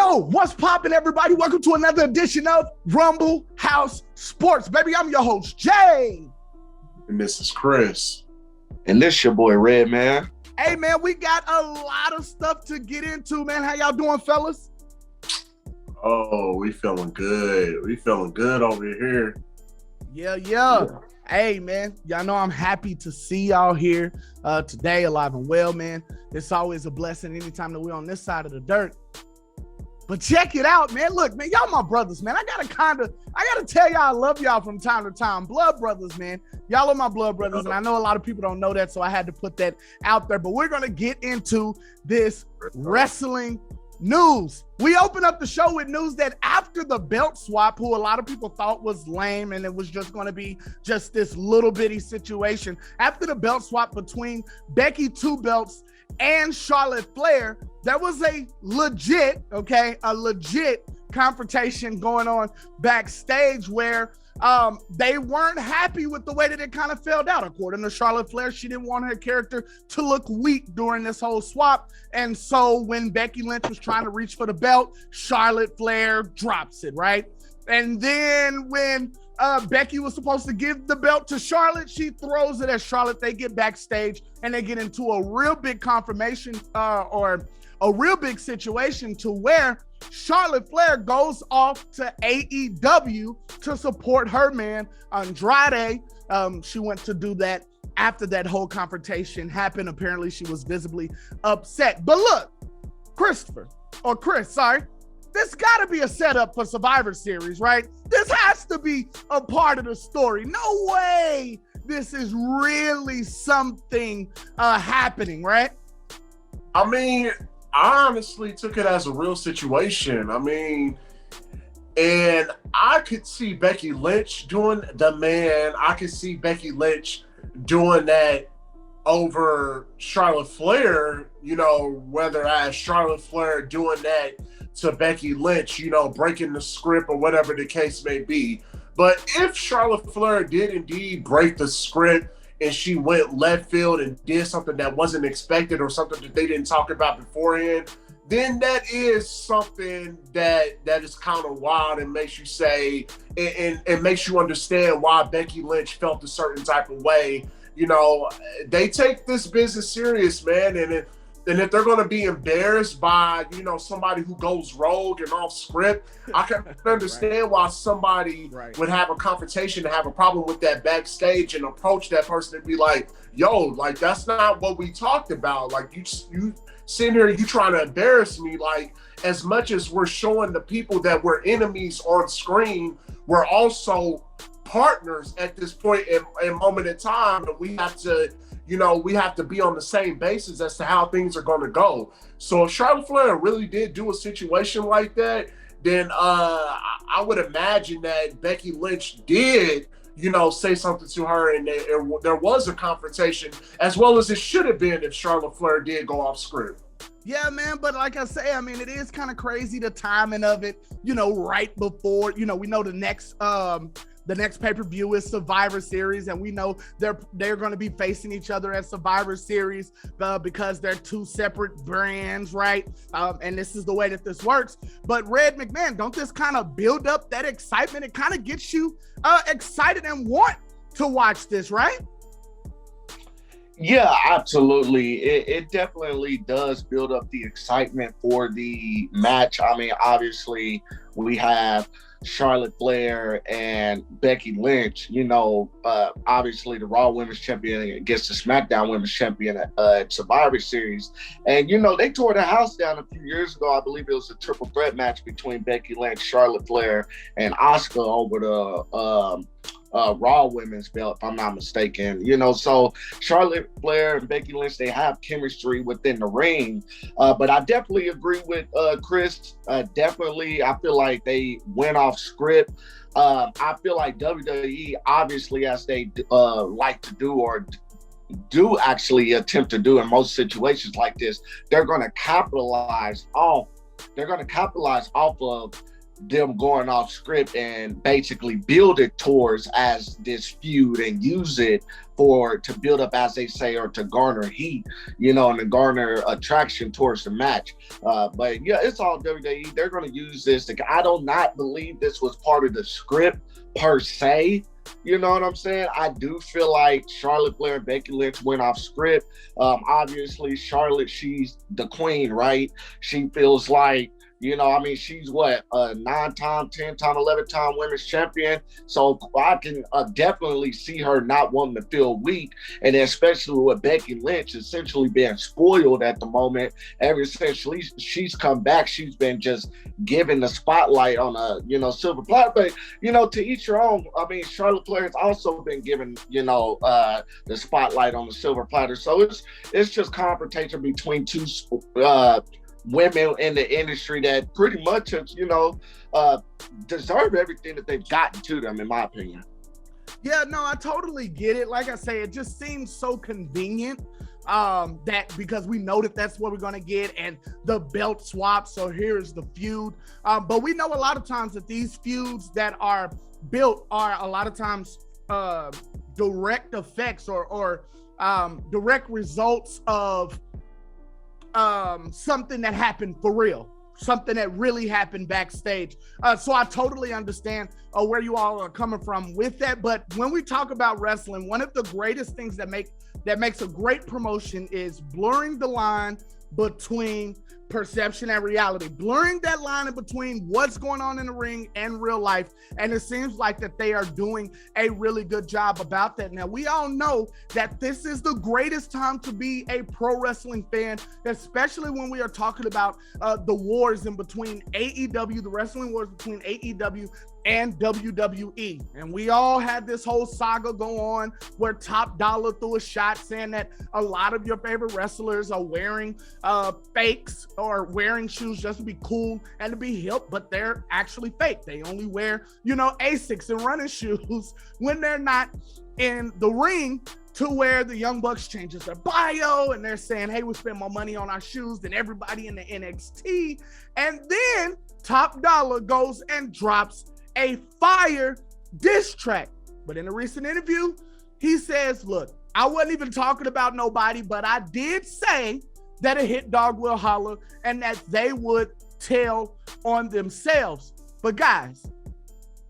Yo, what's poppin', everybody? Welcome to another edition of Rumble House Sports. Baby, I'm your host, Jay. And this is Chris. And this your boy, Red, man. Hey, man, we got a lot of stuff to get into, man. How y'all doing, fellas? Oh, we feeling good. We feeling good over here. Yeah. Hey, man, y'all know I'm happy to see y'all here today, alive and well, man. It's always a blessing anytime that we're on this side of the dirt. But check it out, man. Look, man, y'all my brothers, man. I gotta tell y'all I love y'all from time to time. Blood brothers, man. Y'all are my blood brothers, and I know a lot of people don't know that, so I had to put that out there. But we're gonna get into this wrestling news. We open up the show with news that after the belt swap, who a lot of people thought was lame and it was just going to be just this little bitty situation, after the belt swap between Becky Two Belts and Charlotte Flair, there was a legit confrontation going on backstage where they weren't happy with the way that it kind of fell out. According to Charlotte Flair, she didn't want her character to look weak during this whole swap. And so when Becky Lynch was trying to reach for the belt, Charlotte Flair drops it, right? And then when Becky was supposed to give the belt to Charlotte, she throws it at Charlotte. They get backstage and they get into a real big confirmation or a real big situation to where Charlotte Flair goes off to AEW to support her man, Andrade. She went to do that after that whole confrontation happened. Apparently, she was visibly upset. But look, Chris, this got to be a setup for Survivor Series, right? This has to be a part of the story. No way this is really something happening, right? I mean, I honestly took it as a real situation. And I could see Becky Lynch doing I could see Becky Lynch doing that over Charlotte Flair, whether as Charlotte Flair doing that to Becky Lynch, breaking the script or whatever the case may be. But if Charlotte Flair did indeed break the script and she went left field and did something that wasn't expected or something that they didn't talk about beforehand, then that is something that is kind of wild and makes you say, and makes you understand why Becky Lynch felt a certain type of way. They take this business serious, man, and if they're going to be embarrassed by, somebody who goes rogue and off script, I can understand why somebody would have a confrontation and have a problem with that backstage and approach that person and be like, yo, like, that's not what we talked about. Like, you sitting here, you trying to embarrass me. Like, as much as we're showing the people that we're enemies on screen, we're also partners at this point in moment in time, and we have to be on the same basis as to how things are going to go. So if Charlotte Flair really did do a situation like that, then I would imagine that Becky Lynch did, say something to her, and there was a confrontation, as well as it should have been if Charlotte Flair did go off script. Yeah, man, but like I say, it is kind of crazy, the timing of it, right before, we know the next pay-per-view is Survivor Series, and we know they're going to be facing each other at Survivor Series because they're two separate brands, right? And this is the way that this works. But Red McMahon, don't this kind of build up that excitement? It kind of gets you excited and want to watch this, right? Yeah, absolutely. It definitely does build up the excitement for the match. Obviously, we have Charlotte Flair and Becky Lynch, obviously the Raw Women's Champion against the SmackDown Women's Champion at Survivor Series. And, they tore the house down a few years ago. I believe it was a triple threat match between Becky Lynch, Charlotte Flair, and Asuka over the Raw Women's belt, if I'm not mistaken. So Charlotte Flair and Becky Lynch, they have chemistry within the ring. But I definitely agree with Chris. Definitely, I feel like they went off script. I feel like WWE, obviously, as they like to do or do actually attempt to do in most situations like this, they're going to capitalize off of them going off script and basically build it towards as this feud and use it to build up, as they say, or to garner heat, and to garner attraction towards the match. But yeah, it's all WWE. They're going to use this. I do not believe this was part of the script per se. You know what I'm saying? I do feel like Charlotte Flair and Becky Lynch went off script. Obviously, Charlotte, she's the queen, right? She feels like, she's what, a 9-time, 10-time, 11-time women's champion. So I can definitely see her not wanting to feel weak. And especially with Becky Lynch essentially being spoiled at the moment. Ever since she's come back, she's been just given the spotlight on a, silver platter. But, to each your own. I mean, Charlotte Flair has also been given, the spotlight on the silver platter. So it's just confrontation between two women in the industry that pretty much deserve everything that they've gotten to them, in my opinion. Yeah, no, I totally get it. Like I say, it just seems so convenient that because we know that that's what we're going to get, and the belt swap, so here's the feud. But we know a lot of times that these feuds that are built are a lot of times direct effects or direct results of something that happened for real, something that really happened backstage. So I totally understand where you all are coming from with that. But when we talk about wrestling, one of the greatest things that makes a great promotion is blurring the line between perception and reality, blurring that line in between what's going on in the ring and real life. And it seems like that they are doing a really good job about that. Now, we all know that this is the greatest time to be a pro wrestling fan, especially when we are talking about the wars in between AEW, the wrestling wars between AEW and WWE. And we all had this whole saga go on where Top Dolla threw a shot saying that a lot of your favorite wrestlers are wearing fakes or wearing shoes just to be cool and to be hip, but they're actually fake. They only wear, Asics and running shoes when they're not in the ring, to where the Young Bucks changes their bio and they're saying, hey, we spend more money on our shoes than everybody in the NXT. And then Top Dolla goes and drops a fire diss track. But in a recent interview, he says, look, I wasn't even talking about nobody, but I did say that a hit dog will holler and that they would tell on themselves. But guys,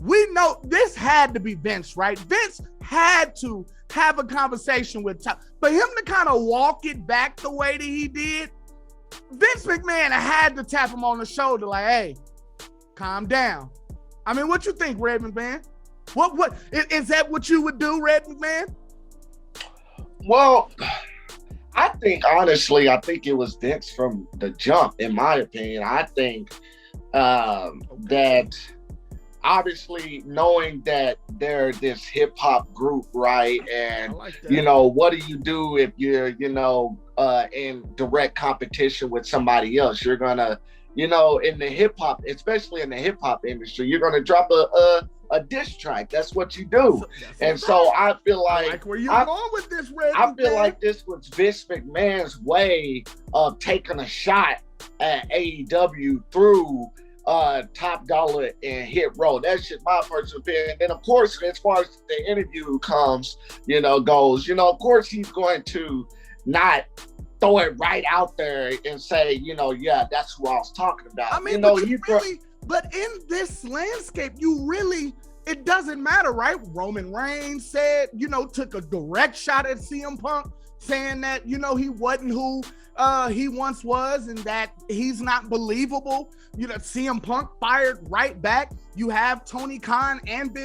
we know this had to be Vince, right? Vince had to have a conversation with Top. For him to kind of walk it back the way that he did, Vince McMahon had to tap him on the shoulder like, hey, calm down. I mean, what you think, Red McMahon? What is that what you would do, Red McMahon? Well, I think it was Vince from the jump, in my opinion. I think that obviously knowing that they're this hip hop group, right? And like what do you do if you're, in direct competition with somebody else? You're gonna, in the hip hop, especially in the hip hop industry, you're gonna drop a diss track. That's what you do. So I feel like where you going with this, Red? I feel like this was Vince McMahon's way of taking a shot at AEW through Top Dolla and Hit Row. That's just my personal opinion. And of course, as far as the interview goes, of course he's going to not throw it right out there and say, yeah, that's who I was talking about. I mean, but in this landscape, it doesn't matter, right? Roman Reigns said, took a direct shot at CM Punk, saying that, he wasn't who he once was and that he's not believable. CM Punk fired right back. You have Tony Khan and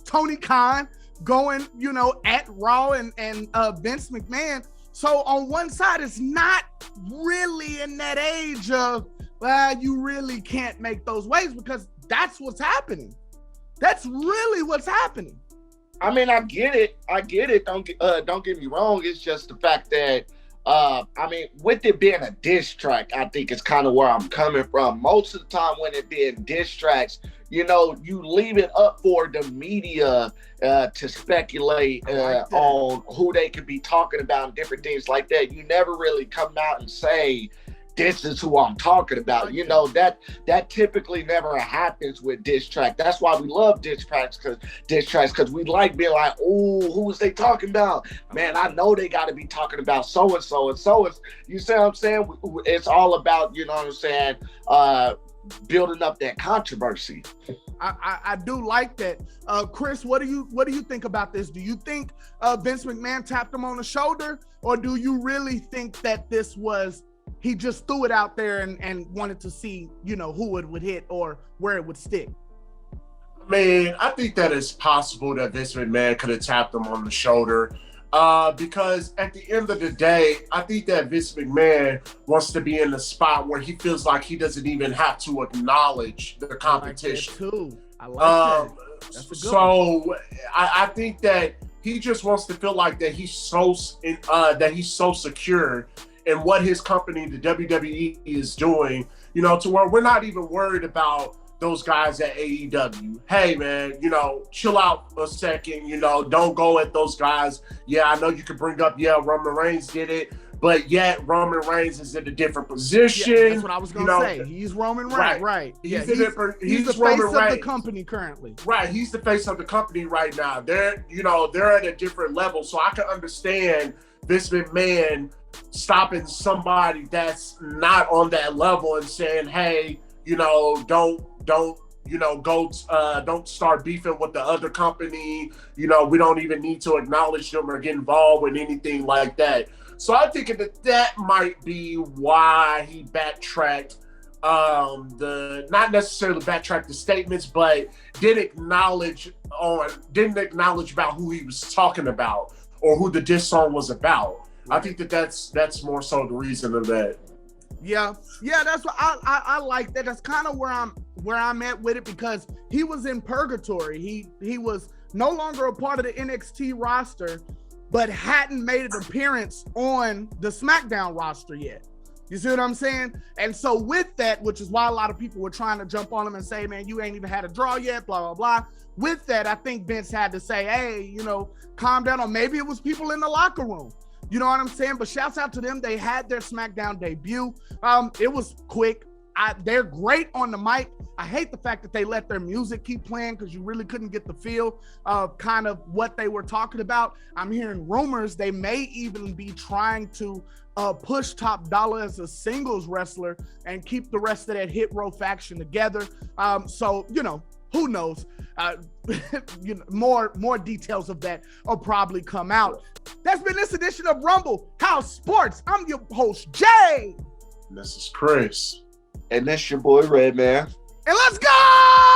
Tony Khan going, at Raw and Vince McMahon. So on one side, it's not really in that age of, you really can't make those waves, because that's what's happening. That's really what's happening. I mean, I get it. Don't get me wrong. It's just the fact that, with it being a diss track, I think it's kind of where I'm coming from. Most of the time when it being diss tracks, you leave it up for the media to speculate on who they could be talking about and different things like that. You never really come out and say this is who I'm talking about. You know, that typically never happens with diss track. That's why we love diss tracks, because we like being like, oh, who was they talking about? Man, I know they got to be talking about so and so and so. You see what I'm saying? It's all about, you know what I'm saying, building up that controversy. I do like that. Chris, what do you think about this? Do you think Vince McMahon tapped him on the shoulder, or do you really think that this was he just threw it out there and wanted to see, you know, who it would hit or where it would stick? Man, I think that it's possible that Vince McMahon could have tapped him on the shoulder. Because at the end of the day, I think that Vince McMahon wants to be in a spot where he feels like he doesn't even have to acknowledge the competition. I like that. That's a good one. I think that he just wants to feel like that he's so secure in what his company, the WWE, is doing, you know, to where we're not even worried about those guys at AEW. Hey, man, you know, chill out a second, you know, don't go at those guys. Yeah, I know you could bring up, Roman Reigns did it, but yet Roman Reigns is in a different position. Yeah, that's what I was going to say. He's Roman Reigns, right. He's the face of the company currently. Right, he's the face of the company right now. They're at a different level, so I can understand Vince McMahon stopping somebody that's not on that level and saying, hey, you know, don't start beefing with the other company. You know, we don't even need to acknowledge them or get involved with anything like that. So I think that might be why he backtracked, not necessarily backtracked the statements, but didn't acknowledge about who he was talking about or who the diss song was about. I think that's more so the reason of that. Yeah, that's what I like that. That's kind of where I'm at with it, because he was in purgatory. He was no longer a part of the NXT roster, but hadn't made an appearance on the SmackDown roster yet. You see what I'm saying? And so with that, which is why a lot of people were trying to jump on him and say, man, you ain't even had a draw yet, blah, blah, blah. With that, I think Vince had to say, hey, you know, calm down. Or maybe it was people in the locker room. You know what I'm saying? But shouts out to them. They had their SmackDown debut. It was quick. They're great on the mic. I hate the fact that they let their music keep playing, because you really couldn't get the feel of kind of what they were talking about. I'm hearing rumors they may even be trying to push Top Dolla as a singles wrestler and keep the rest of that Hit Row faction together. So, you know, who knows? You know, more details of that will probably come out. That's been this edition of Rumble House Sports. I'm your host, Jay. And this is Chris. And that's your boy, Red Man. And let's go!